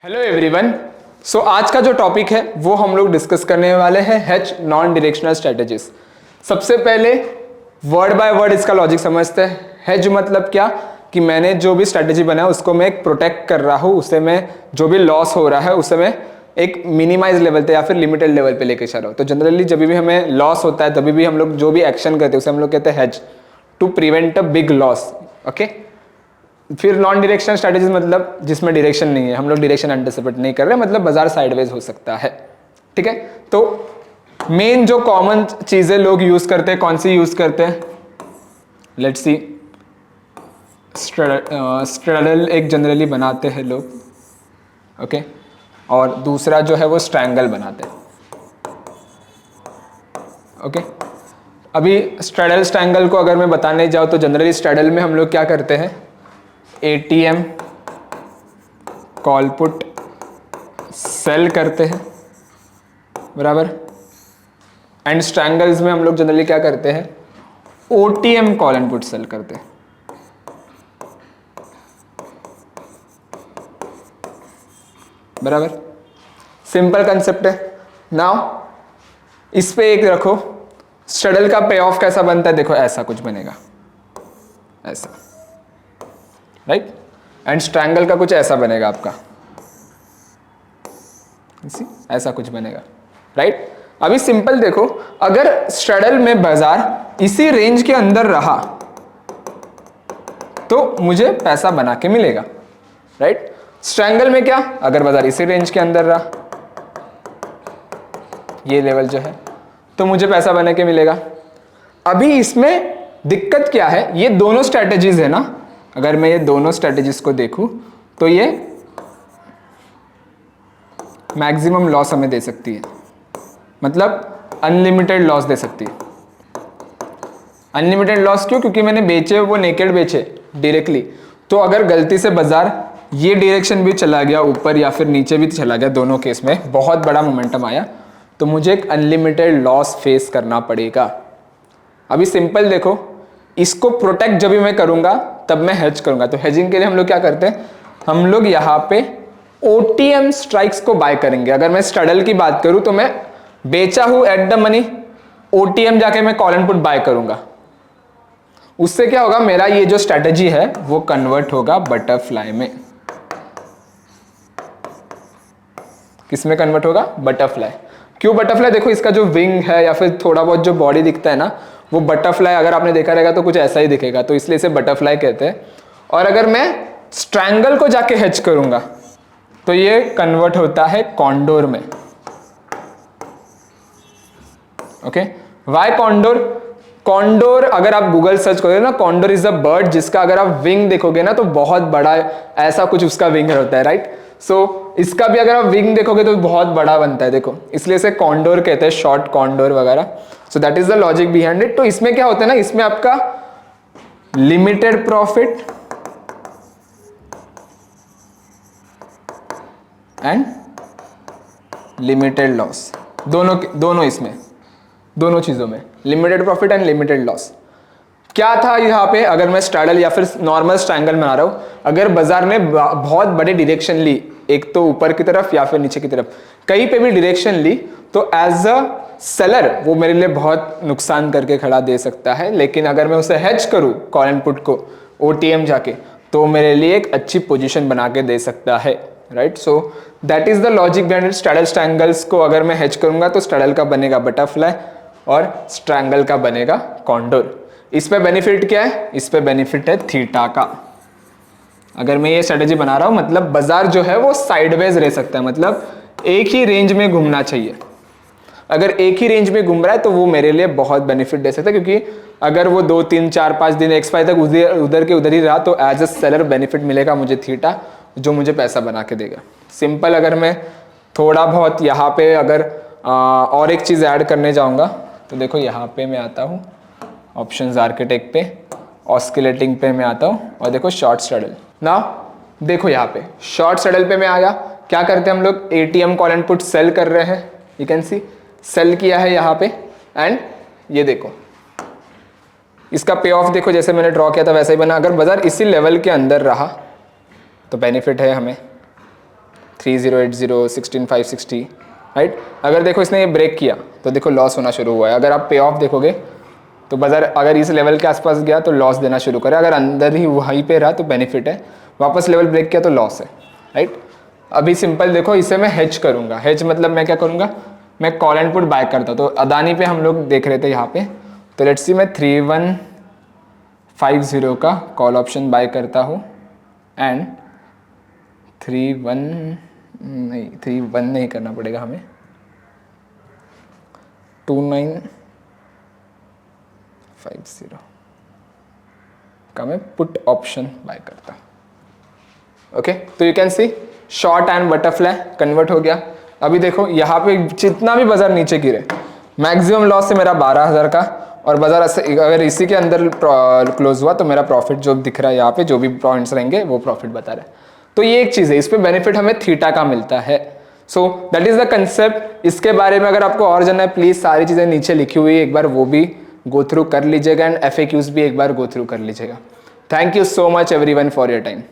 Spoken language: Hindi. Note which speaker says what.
Speaker 1: Hello everyone. सो आज का जो टॉपिक है वो हम लोग डिस्कस करने वाले हैं हेज नॉन डायरेक्शनल स्ट्रेटजीज। सबसे पहले वर्ड बाय वर्ड इसका लॉजिक समझते हैं। हेज मतलब क्या कि मैंने जो भी स्ट्रेटजी बनाया उसको मैं एक प्रोटेक्ट कर रहा हूँ, उससे मैं जो भी लॉस हो रहा है उससे मैं एक मिनिमाइज लेवल पे या फिर लिमिटेड लेवल पे लेके चल रहा हूँ। तो जनरली जब भी हमें लॉस होता है तभी भी हम लोग जो भी एक्शन करते हैं उसे हम लोग कहते हैं hedge, to prevent a big loss. Okay. फिर नॉन डायरेक्शनल स्ट्रैटेजीज मतलब जिसमें डायरेक्शन नहीं है, हम लोग डायरेक्शन एंटिसिपेट नहीं कर रहे, मतलब बाजार साइडवेज हो सकता है। ठीक है। तो मेन जो कॉमन चीजें लोग यूज करते हैं कौन सी यूज करते हैं, लेट्स सी। स्ट्रैडल एक जनरली बनाते हैं लोग, ओके। और दूसरा जो है वो स्ट्रैंगल बनाते हैं, ओके। अभी स्ट्रैडल स्ट्रैंगल को अगर मैं बताने जाऊँ तो जनरली स्ट्रैडल में हम लोग क्या करते हैं, एटीएम कॉल पुट सेल करते हैं, बराबर। एंड स्ट्रैंगल्स में हम लोग जनरली क्या करते हैं, OTM call and put sell करते हैं, बराबर। सिंपल कंसेप्ट है। नाउ इस पे एक रखो, स्ट्रैडल का पे ऑफ कैसा बनता है, देखो ऐसा कुछ बनेगा, ऐसा, राइट। एंड स्ट्रैंगल का कुछ ऐसा बनेगा आपका, ऐसा कुछ बनेगा, राइट। अभी सिंपल देखो, अगर स्ट्रैडल में बाजार इसी रेंज के अंदर रहा तो मुझे पैसा बना के मिलेगा, राइट। स्ट्रैंगल में क्या, अगर बाजार इसी रेंज के अंदर रहा, ये लेवल जो है, तो मुझे पैसा बना के मिलेगा। अभी इसमें दिक्कत क्या है, ये दोनों स्ट्रैटेजीज है ना, अगर मैं ये दोनों स्ट्रैटेजीज को देखूं तो ये मैक्सिमम लॉस हमें दे सकती है, मतलब अनलिमिटेड लॉस दे सकती है। अनलिमिटेड लॉस क्यों, क्योंकि मैंने बेचे वो नेकेड बेचे डायरेक्टली। तो अगर गलती से बाजार ये डायरेक्शन भी चला गया ऊपर या फिर नीचे भी चला गया, दोनों केस में बहुत बड़ा मोमेंटम आया, तो मुझे एक अनलिमिटेड लॉस फेस करना पड़ेगा। अभी सिंपल देखो, इसको प्रोटेक्ट जब भी मैं करूंगा तब मैं हेज करूंगा। तो हेजिंग के लिए हम लोग क्या करते हैं, हम लोग यहाँ पे ओटीएम स्ट्राइक्स को बाय करेंगे। अगर मैं स्ट्रैडल की बात करूं तो मैं बेचा हूं एट द मनी, ओटीएम जाके मैं कॉल एंड पुट बाय करूंगा। उससे क्या होगा, मेरा ये जो स्ट्रेटजी है वो कन्वर्ट होगा बटरफ्लाई में। किसमें कन्वर्ट होगा, बटरफ्लाई। क्यों बटरफ्लाई, देखो इसका जो विंग है या फिर थोड़ा बहुत जो बॉडी दिखता है ना, वो बटरफ्लाई अगर आपने देखा रहेगा तो कुछ ऐसा ही दिखेगा, तो इसलिए इसे बटरफ्लाई कहते हैं। और अगर मैं स्ट्रैंगल को जाके हेज करूंगा तो ये कन्वर्ट होता है कॉन्डोर में, ओके। वाई कॉन्डोर, कॉन्डोर अगर आप गूगल सर्च करोगे ना, कॉन्डोर इज अ बर्ड जिसका अगर आप विंग देखोगे ना तो बहुत बड़ा ऐसा कुछ उसका विंग होता है, राइट। सो इसका भी अगर आप विंग देखोगे तो बहुत बड़ा बनता है, देखो, इसलिए इसे कॉन्डोर कहते हैं, शॉर्ट कॉन्डोर वगैरह। So that is the logic behind it. तो इसमें क्या होता है ना, इसमें आपका limited profit and limited loss, दोनों इसमें, दोनों चीजों में limited profit and limited loss. क्या था यहाँ पे, अगर मैं स्ट्रैडल या फिर नॉर्मल स्ट्रैंगल बना रहा हूं, अगर बाजार ने बहुत बड़े डायरेक्शन ली, एक तो ऊपर की तरफ या फिर नीचे की तरफ, कहीं पे भी डायरेक्शन ली, तो एज अ सेलर वो मेरे लिए बहुत नुकसान करके खड़ा दे सकता है। लेकिन अगर मैं उसे हेज करूं कॉल एंड पुट को ओटीएम जाके, तो मेरे लिए एक अच्छी पोजीशन बना के दे सकता है, right. So that is the logic behind it. Straddle strangles को अगर मैं हेज करूंगा तो स्ट्रैडल का बनेगा बटरफ्लाई और स्ट्रैंगल का बनेगा कॉन्डोर। इस पे बेनिफिट क्या है, इस पे बेनिफिट है थीटा का। अगर मैं ये स्ट्रेटेजी बना रहा हूं मतलब बाजार जो है वो साइडवेज रह सकता है, मतलब एक ही रेंज में घूमना चाहिए। अगर एक ही रेंज में घूम रहा है तो वो मेरे लिए बहुत बेनिफिट दे सकता है, क्योंकि अगर वो 2 3 4 5 दिन एक्सपाई तक उधर के उधर ही रहा तो एज अ सेलर बेनिफिट मिलेगा मुझे थीटा, जो मुझे पैसा बना के देगा। सिंपल, अगर मैं थोड़ा बहुत यहाँ पे अगर और एक चीज़ ऐड करने जाऊँगा तो देखो यहाँ पे मैं आता हूँ ऑप्शंस आर्किटेक्ट पे, ऑस्किलेटिंग पे मैं आता हूँ और देखो शॉर्ट स्ट्रैडल। ना देखो यहाँ पे शॉर्ट स्ट्रैडल पे मैं आ गया, क्या करते हैं हम लोग, ATM call and put sell कर रहे हैं, यू कैन सी सेल किया है यहाँ पे। एंड ये देखो इसका पे ऑफ देखो, जैसे मैंने ड्रॉ किया था वैसे ही बना। अगर बाजार इसी लेवल के अंदर रहा तो बेनिफिट है हमें 3080, 16560, राइट। अगर देखो इसने ये ब्रेक किया तो देखो लॉस होना शुरू हुआ है। अगर आप पे ऑफ देखोगे तो बाजार अगर इस लेवल के आसपास गया तो लॉस देना शुरू करे, अगर अंदर ही वहीं पे रहा तो बेनिफिट है, वापस लेवल ब्रेक किया तो लॉस है, राइट। अभी सिंपल देखो, इसे मैं हेज करूंगा। हेज मतलब मैं क्या करूंगा, मैं कॉल एंड पुट बाय करता हूँ। तो अदानी पे हम लोग देख रहे थे यहाँ पे, तो लेट्स सी मैं 3150 का कॉल ऑप्शन बाय करता हूँ एंड 31 नहीं करना पड़ेगा हमें, 2950 का मैं पुट ऑप्शन बाय करता हूँ। ओके, तो you can see short and butterfly convert हो गया। अभी देखो यहाँ पे जितना भी बाजार नीचे गिरे, मैक्सिमम लॉस है मेरा 12,000 का, और बाजार अगर इसी के अंदर क्लोज हुआ तो मेरा प्रॉफिट जो दिख रहा है यहाँ पे, जो भी पॉइंट्स रहेंगे वो प्रॉफिट बता रहा है। तो ये एक चीज़ है, इस पे बेनिफिट हमें थीटा का मिलता है। So that is the concept. इसके बारे में अगर आपको और जानना है प्लीज सारी चीज़ें नीचे लिखी हुई है, एक बार वो भी गो थ्रू कर लीजिएगा एंड FAQs भी एक बार गो थ्रू कर लीजिएगा। Thank you so much everyone for your time.